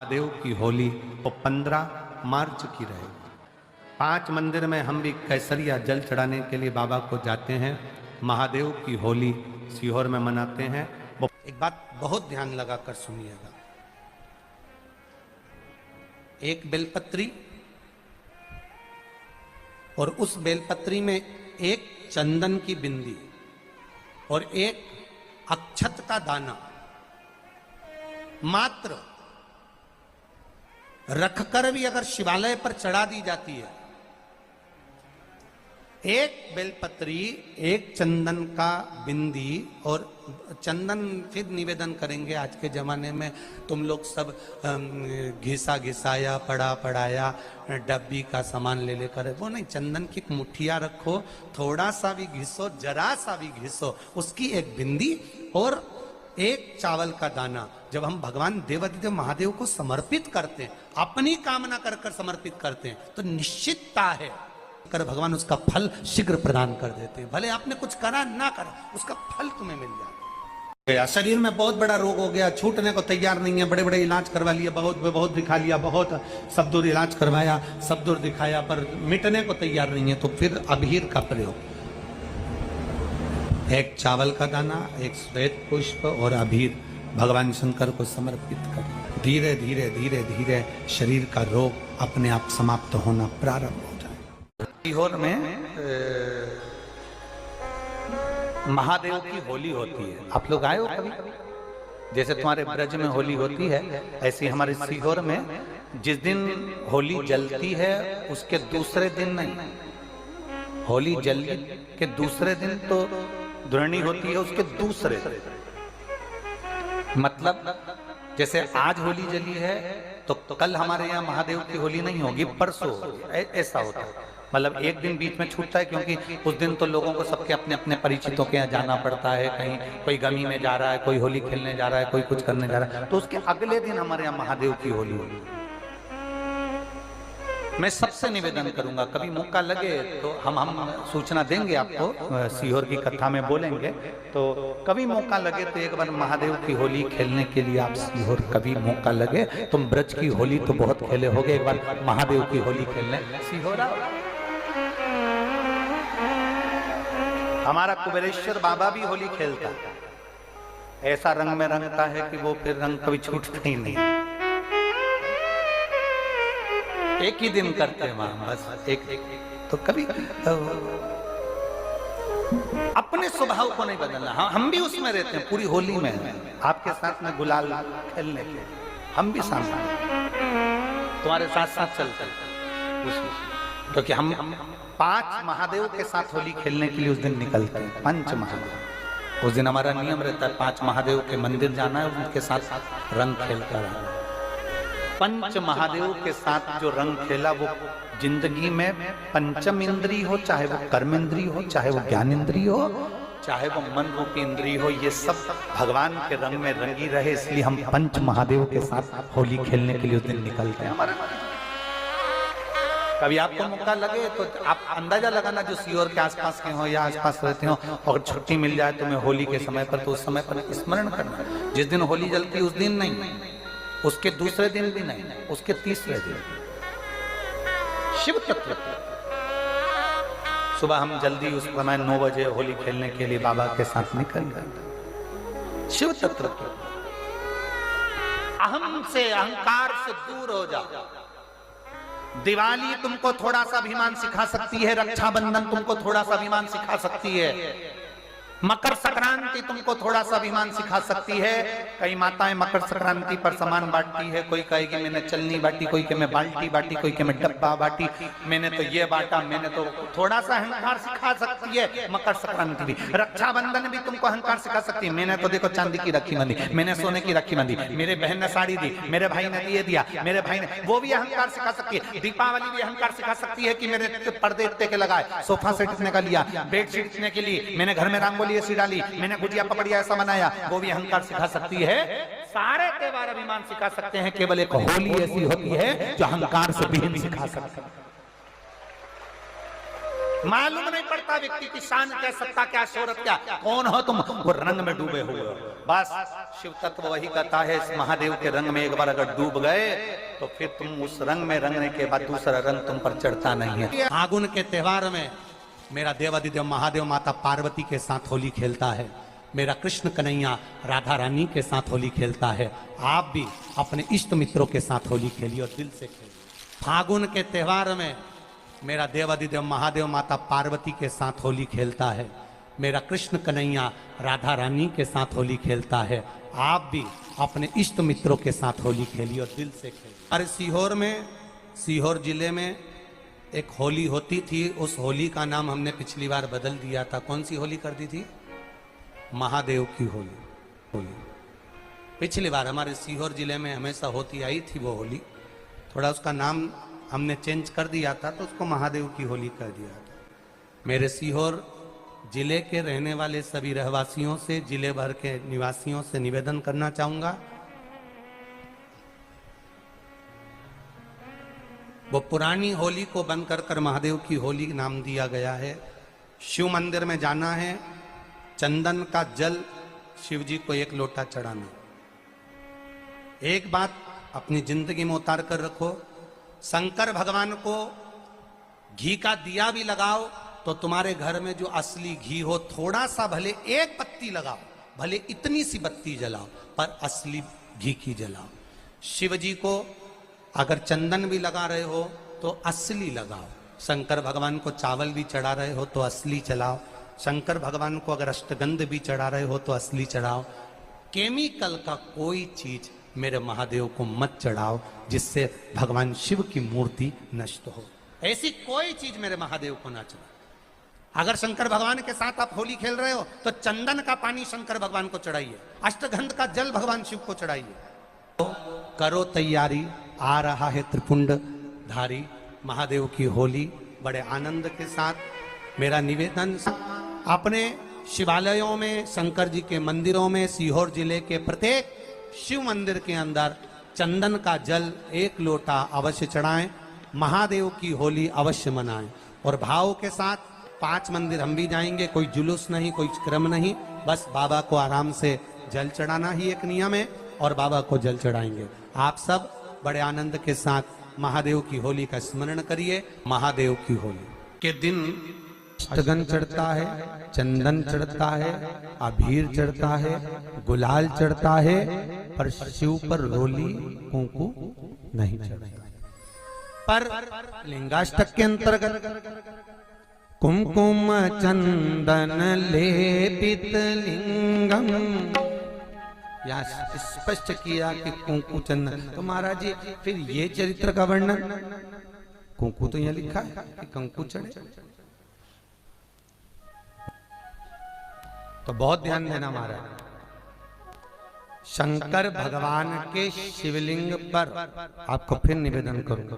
महादेव की होली वो 15 मार्च की रहेगी। 5 मंदिर में हम भी केसरिया जल चढ़ाने के लिए बाबा को जाते हैं। महादेव की होली सीहोर में मनाते हैं। वो एक बात बहुत ध्यान लगाकर सुनिएगा। एक बेलपत्री और उस बेलपत्री में एक चंदन की बिंदी और एक अक्षत का दाना मात्र रखकर भी अगर शिवालय पर चढ़ा दी जाती है, एक बेलपत्री, एक चंदन का बिंदी और चंदन फिर निवेदन करेंगे। आज के जमाने में तुम लोग सब घिसा घिसाया पड़ा पड़ाया डब्बी का सामान ले लेकर, वो नहीं, चंदन की मुठिया रखो, थोड़ा सा भी घिसो, जरा सा भी घिसो, उसकी एक बिंदी और एक चावल का दाना जब हम भगवान देवाधिदेव महादेव को समर्पित करते हैं, अपनी कामना कर कर समर्पित करते हैं, तो निश्चितता है कर भगवान उसका फल शीघ्र प्रदान कर देते हैं। भले आपने कुछ करा ना करा, उसका फल तुम्हें मिल जाए। शरीर में बहुत बड़ा रोग हो गया, छूटने को तैयार नहीं है, बड़े बड़े इलाज करवा लिए, बहुत दिखा लिया, बहुत सब दूर इलाज करवाया, सब दूर दिखाया, पर मिटने को तैयार नहीं है, तो फिर अबीर का प्रयोग, एक चावल का दाना, एक श्वेत पुष्प और अबीर भगवान शंकर को समर्पित कर धीरे धीरे धीरे धीरे शरीर का रोग अपने आप समाप्त होना प्रारंभ हो जाए। सीहोर में महादेव की होली होती है। आप लोग आए हो कभी? जैसे तुम्हारे ब्रज में होली होती है, ऐसी हमारे सीहोर में जिस दिन होली जलती है उसके दूसरे दिन नहीं, होली जल के दूसरे दिन तो दुर्णी होती है, उसके दूसरे मतलब जैसे आज होली जली है तो कल हमारे यहाँ महादेव की होली नहीं होगी, परसों ऐसा होता है। मतलब एक दिन बीच में छूटता है, क्योंकि उस दिन तो लोगों को सबके अपने अपने परिचितों के यहाँ जाना पड़ता है, कहीं कोई गमी में जा रहा है, कोई होली खेलने जा रहा है, कोई कुछ करने जा रहा है, तो उसके अगले दिन हमारे यहाँ महादेव की होली होगी। मैं सबसे निवेदन करूंगा, कभी मौका लगे तो हम सूचना देंगे आपको, सीहोर की कथा में बोलेंगे, तो कभी मौका लगे तो एक बार महादेव की होली खेलने के लिए आप सीहोर कभी मौका लगे, तुम ब्रज की होली तो बहुत खेले होगे, एक बार महादेव की होली खेलने सीहोर आओ। हमारा कुबेरेश्वर बाबा भी होली खेलता है, ऐसा रंग में रंगता है कि वो फिर रंग कभी छूटता ही नहीं, एक ही दिन करते हैं वहां बस एक तो कभी अपने स्वभाव को नहीं बदलना। हम भी उसमें रहते हैं, पूरी होली में आपके साथ में गुलाल खेलने के हम भी साथ तुम्हारे साथ साथ चलते हैं, क्योंकि हम 5 महादेव के साथ होली खेलने के लिए उस दिन निकलते हैं। 5 महादेव, उस दिन हमारा नियम रहता है 5 महादेव के मंदिर जाना है, उनके साथ रंग खेल कर आना। 5 महादेव के साथ जो रंग खेला वो जिंदगी में पंचम इंद्री हो, चाहे वो कर्म इंद्री हो, चाहे वो ज्ञान इंद्री हो, चाहे वो मन रूपी इंद्री हो, ये सब भगवान के रंग में रंगी रहे, इसलिए हम 5 महादेव के साथ होली खेलने के लिए उस दिन निकलते हैं। हमारे कभी आपको मौका लगे तो आप अंदाजा लगाना, जो सीहोर के आसपास के हो या आसपास रहते हो, और छुट्टी मिल जाए तुम्हें होली के समय पर, तो उस समय पर स्मरण करना, जिस दिन होली जलती उस दिन नहीं, उसके दूसरे दिन भी नहीं, उसके तीसरे दिन शिव तत्व सुबह हम जल्दी उस समय 9 बजे होली खेलने के लिए बाबा के साथ निकल गए। शिव तत्व अहम से, अहंकार से दूर हो जाओ। दिवाली तुमको थोड़ा सा अभिमान सिखा सकती है, रक्षाबंधन तुमको थोड़ा सा अभिमान सिखा सकती है, मकर संक्रांति तुमको थोड़ा सा अभिमान सिखा सकती है। कई माताएं मकर संक्रांति पर सामान बांटती है, कोई कहेगी मैंने चलनी बांटी, कोई के मैं बाल्टी बांटी, कोई के मैं डब्बा बांटी, मैंने तो ये बांटा, मैंने तो थोड़ा सा अहंकार सिखा सकती है मकर संक्रांति भी। रक्षाबंधन भी तुमको अहंकार सिखा सकती है, मैंने तो देखो चांदी की राखी बांधी, मैंने सोने की राखी बांधी, मेरे बहन ने साड़ी दी, मेरे भाई ने ये दिया, मेरे भाई ने, वो भी अहंकार सिखा सकती है। दीपावली भी अहंकार सिखा सकती है कि मेरे पर्दे इतने के लगाए, सोफा सेट इतने का लिया, बेडशीट इतने के लिए, मैंने घर में रंगोली ऐसी डाली, मैंने गुजिया पपड़िया ऐसा बनाया, वो भी अहंकार सिखा सकती है। सारे त्योहार अभिमान सिखा सकते हैं, केवल एक होली ऐसी होती है जो अहंकार से भी सिखा सकती है। मालूम नहीं पड़ता व्यक्ति की शान क्या, सत्ता क्या, शोहरत क्या, कौन हो तुम, वो रंग में डूबे हुए हो। बस शिव तत्व वही कहता है, इस महादेव के रंग में एक बार अगर डूब गए तो फिर तुम उस रंग में रंगने के बाद दूसरा रंग तुम पर चढ़ता नहीं है। फागुन के त्योहार में मेरा देवादिदेव महादेव माता पार्वती के साथ होली खेलता है, मेरा कृष्ण कन्हैया राधा रानी के साथ होली खेलता है। आप भी अपने इष्ट मित्रों के साथ होली खेलिए और दिल से खेलिए। फागुन के त्योहार में मेरा देवादिदेव महादेव माता पार्वती के साथ होली खेलता है, मेरा कृष्ण कन्हैया राधा रानी के साथ होली खेलता है। आप भी अपने इष्ट मित्रों के साथ होली खेलिए और दिल से खेलिए। अरे सीहोर जिले में एक होली होती थी, उस होली का नाम हमने पिछली बार बदल दिया था। कौन सी होली कर दी थी? महादेव की होली। पिछली बार हमारे सीहोर जिले में हमेशा होती आई थी वो होली, थोड़ा उसका नाम हमने चेंज कर दिया था तो उसको महादेव की होली कर दिया था। मेरे सीहोर जिले के रहने वाले सभी रहवासियों से, जिले भर के निवासियों से निवेदन करना चाहूंगा, वो पुरानी होली को बंद कर महादेव की होली नाम दिया गया है। शिव मंदिर में जाना है, चंदन का जल शिव जी को 1 लोटा चढ़ाना। एक बात अपनी जिंदगी में उतार कर रखो, शंकर भगवान को घी का दिया भी लगाओ तो तुम्हारे घर में जो असली घी हो, थोड़ा सा भले 1 पत्ती लगाओ, भले इतनी सी बत्ती जलाओ, पर असली घी की जलाओ। शिव जी को अगर चंदन भी लगा रहे हो तो असली लगाओ। शंकर भगवान को चावल भी चढ़ा रहे हो तो असली चढ़ाओ। शंकर भगवान को अगर अष्टगंध भी चढ़ा रहे हो तो असली चढ़ाओ। केमिकल का कोई चीज मेरे महादेव को मत चढ़ाओ जिससे भगवान शिव की मूर्ति नष्ट हो। ऐसी कोई चीज मेरे महादेव को ना चढ़ाओ। अगर शंकर भगवान के साथ आप होली खेल रहे हो तो चंदन का पानी शंकर भगवान को चढ़ाइए, अष्टगंध का जल भगवान शिव को चढ़ाइए। तो करो तैयारी, आ रहा है त्रिपुंड धारी महादेव की होली। बड़े आनंद के साथ मेरा निवेदन, अपने शिवालयों में, शंकर जी के मंदिरों में, सीहोर जिले के प्रत्येक शिव मंदिर के अंदर चंदन का जल 1 लोटा अवश्य चढ़ाएं, महादेव की होली अवश्य मनाएं। और भाव के साथ 5 मंदिर हम भी जाएंगे, कोई जुलूस नहीं, कोई क्रम नहीं, बस बाबा को आराम से जल चढ़ाना ही एक नियम है और बाबा को जल चढ़ाएंगे। आप सब बड़े आनंद के साथ महादेव की होली का स्मरण करिए। महादेव की होली के दिन अष्टगंध चढ़ता है, चंदन चढ़ता है, अबीर चढ़ता है, गुलाल चढ़ता है, पर शिव पर रोली कुंकू नहीं चढ़ता। पर लिंगाष्टक के अंतर्गत कुमकुम चंदन लेपित लिंगम, या स्पष्ट किया कि कुंकू चंदन। तो महाराज जी फिर ये चरित्र का वर्णन, कुंकू तो यहाँ लिखा है कि कंकु चढ़े, तो बहुत ध्यान देना महाराज। शंकर भगवान के शिवलिंग पर आपको फिर निवेदन करूंगा,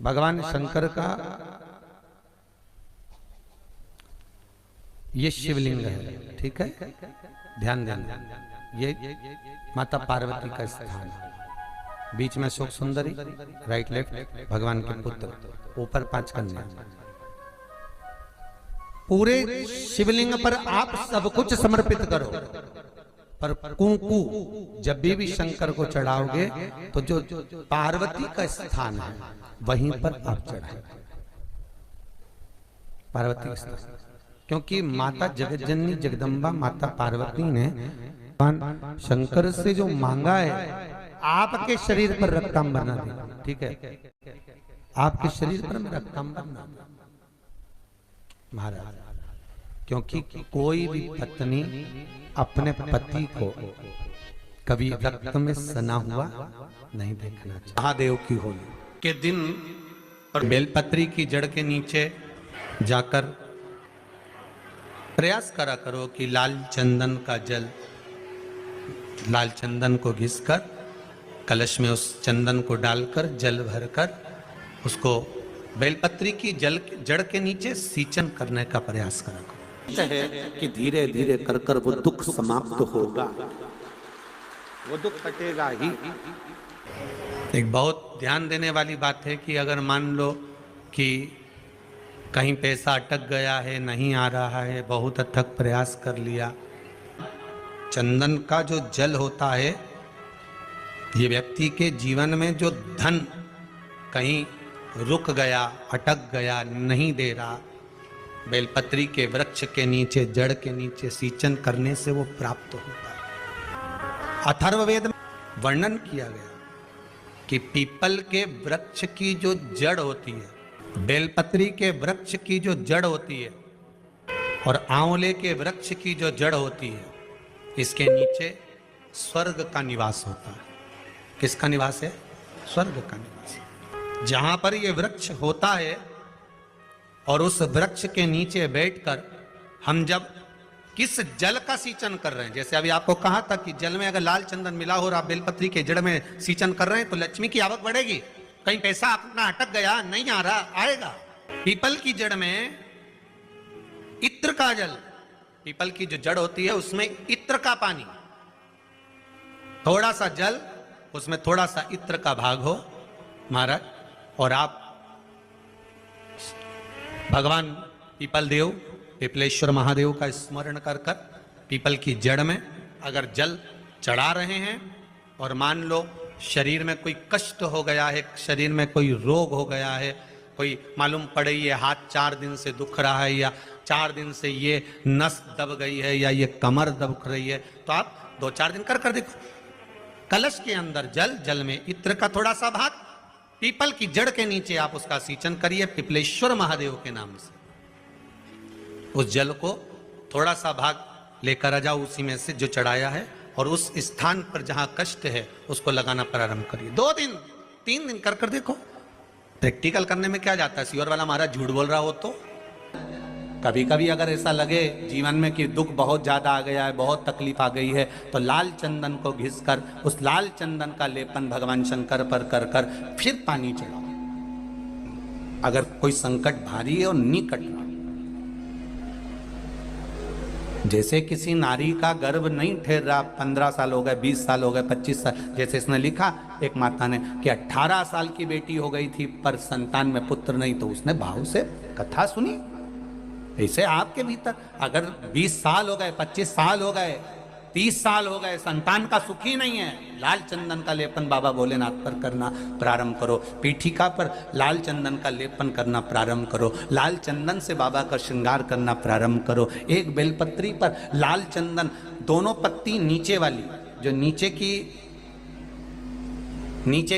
भगवान शंकर का ये शिवलिंग है, ठीक है, ध्यान देना। ये माता पार्वती का स्थान है, बीच में शोक सुंदरी, राइट लेफ्ट भगवान के पुत्र, ऊपर 5 कन्या। पूरे शिवलिंग पर आप सब कुछ समर्पित करो, पर कुंकू जब भी शंकर को चढ़ाओगे तो जो पार्वती का स्थान है वहीं पर आप चढ़ाए, पार्वती का स्थान। क्योंकि माता जगज्जननी जगदम्बा माता पार्वती ने शंकर से जो मांगा है, आपके शरीर पर रक्तांबर ना दे, ठीक है, आपके शरीर पर रक्तांबर ना दे महाराज। क्योंकि कोई भी पत्नी अपने पति को कभी रक्त में सना हुआ नहीं देखना चाहिए। महादेव की होली के दिन और बेलपत्री की जड़ के नीचे जाकर प्रयास करा करो कि लाल चंदन का जल, लाल चंदन को घिसकर कलश में उस चंदन को डालकर जल भरकर उसको बेलपत्री की जड़ के नीचे सींचन करने का प्रयास करा करो। है कि धीरे धीरे कर कर वो दुख समाप्त होगा, वो दुख कटेगा ही। एक बहुत ध्यान देने वाली बात है कि अगर मान लो कि कहीं पैसा अटक गया है, नहीं आ रहा है, बहुत अथक प्रयास कर लिया, चंदन का जो जल होता है ये व्यक्ति के जीवन में जो धन कहीं रुक गया, अटक गया, नहीं दे रहा, बेलपत्री के वृक्ष के नीचे, जड़ के नीचे सींचन करने से वो प्राप्त होता है। अथर्ववेद में वर्णन किया गया कि पीपल के वृक्ष की जो जड़ होती है, बेलपत्री के वृक्ष की जो जड़ होती है और आंवले के वृक्ष की जो जड़ होती है, इसके नीचे स्वर्ग का निवास होता है। किसका निवास है? स्वर्ग का निवास। जहां पर ये वृक्ष होता है और उस वृक्ष के नीचे बैठकर हम जब किस जल का सींचन कर रहे हैं, जैसे अभी आपको कहा था कि जल में अगर लाल चंदन मिला हो और आप बेलपत्री के जड़ में सींचन कर रहे हैं तो लक्ष्मी की आवक बढ़ेगी। कहीं पैसा अपना अटक गया, नहीं आ रहा, आएगा। पीपल की जड़ में इत्र का जल, पीपल की जो जड़ होती है उसमें इत्र का पानी, थोड़ा सा जल, उसमें थोड़ा सा इत्र का भाग हो महाराज, और आप भगवान पीपल देव, पिपलेश्वर महादेव का स्मरण कर कर पीपल की जड़ में अगर जल चढ़ा रहे हैं और मान लो शरीर में कोई कष्ट हो गया है, शरीर में कोई रोग हो गया है, कोई मालूम पड़े ये हाथ 4 दिन से दुख रहा है या 4 दिन से ये नस दब गई है या ये कमर दब रही है, तो आप 2-4 दिन कर देखो। कलश के अंदर जल, जल में इत्र का थोड़ा सा भाग, पीपल की जड़ के नीचे आप उसका सींचन करिए पिपलेश्वर महादेव के नाम से। उस जल को थोड़ा सा भाग लेकर आ जाओ उसी में से जो चढ़ाया है, और उस स्थान पर जहां कष्ट है उसको लगाना प्रारंभ करिए। 2 दिन 3 दिन कर देखो। प्रैक्टिकल करने में क्या जाता है? सियोर वाला महाराज झूठ बोल रहा हो तो कभी कभी अगर ऐसा लगे जीवन में कि दुख बहुत ज्यादा आ गया है, बहुत तकलीफ आ गई है, तो लाल चंदन को घिसकर उस लाल चंदन का लेपन भगवान शंकर पर कर कर फिर पानी चढ़ाओ। अगर कोई संकट भारी है और निकट रहा, जैसे किसी नारी का गर्भ नहीं ठहर रहा, 15 साल हो गए, 20 साल हो गए, 25 साल, जैसे इसने लिखा एक माता ने कि 18 साल की बेटी हो गई थी पर संतान में पुत्र नहीं, तो उसने भाव से कथा सुनी। ऐसे आपके भीतर अगर 20 साल हो गए, 25 साल हो गए, 30 साल हो गए, संतान का सुख ही नहीं है, लाल चंदन का लेपन बाबा भोलेनाथ पर करना प्रारंभ करो। पीठिका पर लाल चंदन का लेपन करना प्रारंभ करो। लाल चंदन से बाबा का श्रृंगार करना प्रारंभ करो। एक बेलपत्री पर लाल चंदन, दोनों पत्ती नीचे वाली, जो नीचे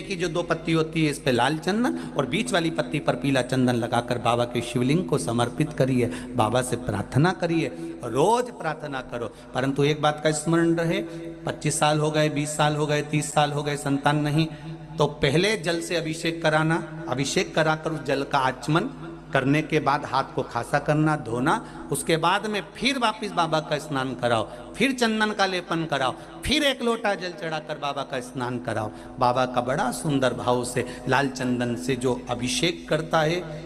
की जो 2 पत्ती होती है, इस पे लाल चंदन, और बीच वाली पत्ती पर पीला चंदन लगाकर बाबा के शिवलिंग को समर्पित करिए। बाबा से प्रार्थना करिए, रोज प्रार्थना करो। परंतु एक बात का स्मरण रहे, 25 साल हो गए, 20 साल हो गए, 30 साल हो गए, संतान नहीं, तो पहले जल से अभिषेक कराना, अभिषेक कराकर उस जल का आचमन करने के बाद हाथ को खासा करना, धोना, उसके बाद में फिर वापस बाबा का स्नान कराओ, फिर चंदन का लेपन कराओ, फिर 1 लोटा जल चढ़ाकर बाबा का स्नान कराओ। बाबा का बड़ा सुंदर भाव से लाल चंदन से जो अभिषेक करता है,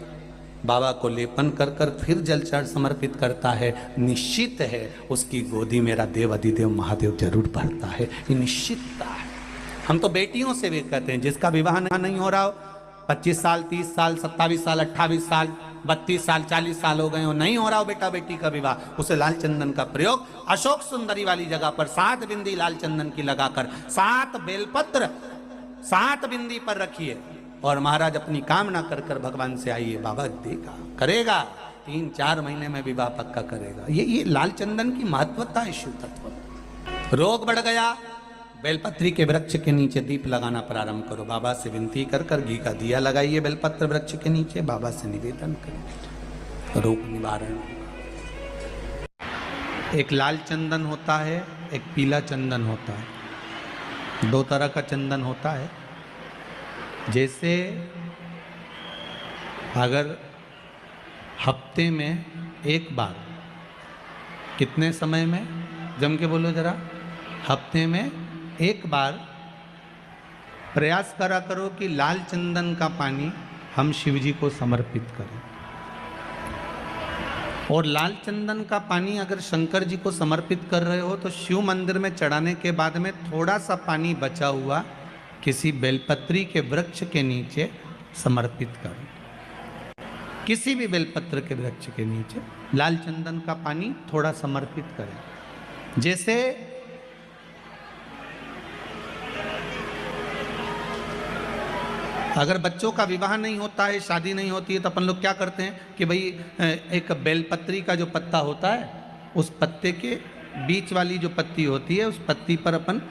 बाबा को लेपन कर कर फिर जल चढ़ समर्पित करता है, निश्चित है उसकी गोदी मेरा देव अधिदेव महादेव जरूर भरता है। ये निश्चितता है। हम तो बेटियों से भी कहते हैं, जिसका विवाह नहीं हो रहा हो, 25 साल, 30 साल, 27 साल, 28 साल, 32 साल, 40 साल हो गए हो, नहीं हो रहा हो बेटा बेटी का विवाह, उसे लाल चंदन का प्रयोग अशोक सुंदरी वाली जगह पर 7 बिंदी लाल चंदन की लगाकर 7 बेलपत्र 7 बिंदी पर रखिए और महाराज अपनी कामना कर कर भगवान से आइए। बाबा देगा, करेगा, 3-4 महीने में विवाह पक्का करेगा। ये लाल चंदन की महत्वता है शिव तत्व। रोग बढ़ गया, बेलपत्री के वृक्ष के नीचे दीप लगाना प्रारंभ करो। बाबा से विनती कर कर घी का दिया लगाइए बेलपत्र वृक्ष के नीचे, बाबा से निवेदन करिए, रोग निवारण। एक लाल चंदन होता है, एक पीला चंदन होता है, 2 तरह का चंदन होता है। जैसे अगर हफ्ते में एक बार, कितने समय में, जम के बोलो जरा, हफ्ते में एक बार प्रयास करा करो कि लाल चंदन का पानी हम शिव जी को समर्पित करें। और लाल चंदन का पानी अगर शंकर जी को समर्पित कर रहे हो तो शिव मंदिर में चढ़ाने के बाद में थोड़ा सा पानी बचा हुआ किसी बेलपत्री के वृक्ष के नीचे समर्पित करें। किसी भी बेलपत्र के वृक्ष के नीचे लाल चंदन का पानी थोड़ा समर्पित करें। जैसे अगर बच्चों का विवाह नहीं होता है, शादी नहीं होती है, तो अपन लोग क्या करते हैं कि भाई एक बेलपत्री का जो पत्ता होता है, उस पत्ते के बीच वाली जो पत्ती होती है, उस पत्ती पर अपन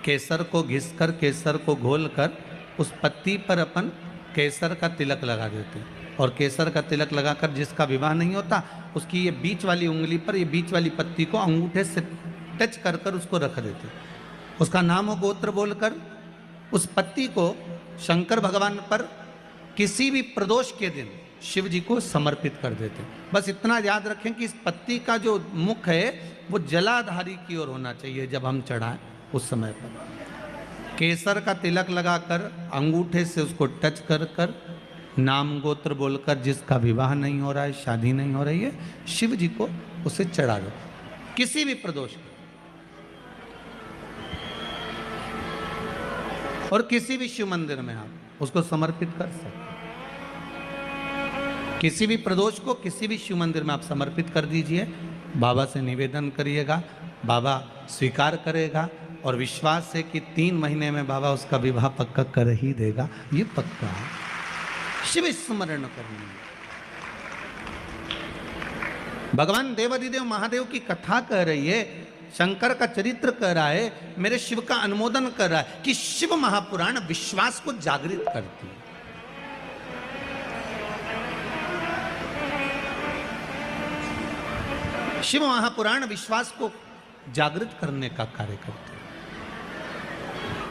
केसर को घिसकर, केसर को घोलकर उस पत्ती पर अपन केसर का तिलक लगा देते हैं। और केसर का तिलक लगाकर जिसका विवाह नहीं होता, उसकी ये बीच वाली उंगली पर, ये बीच वाली पत्ती को अंगूठे से टच कर कर उसको रख देते। उसका नाम और गोत्र बोलकर उस पत्ती को शंकर भगवान पर किसी भी प्रदोष के दिन शिव जी को समर्पित कर देते। बस इतना याद रखें कि इस पत्ती का जो मुख है वो जलाधारी की ओर होना चाहिए। जब हम चढ़ाएं उस समय पर केसर का तिलक लगाकर अंगूठे से उसको टच कर कर नाम गोत्र बोलकर, जिसका विवाह नहीं हो रहा है, शादी नहीं हो रही है, शिव जी को उसे चढ़ा दो किसी भी प्रदोष को। और किसी भी शिव मंदिर में आप उसको समर्पित कर सकते। किसी भी प्रदोष को किसी भी शिव मंदिर में आप समर्पित कर दीजिए। बाबा से निवेदन करिएगा, बाबा स्वीकार करेगा और विश्वास है कि 3 महीने में बाबा उसका विवाह पक्का कर ही देगा। ये पक्का है। शिव स्मरण करना। भगवान देवाधिदेव महादेव की कथा कह रही है, शंकर का चरित्र कह रहा है, मेरे शिव का अनुमोदन कर रहा है कि शिव महापुराण विश्वास को जागृत करती है। शिव महापुराण विश्वास को जागृत करने का कार्य करते हैं।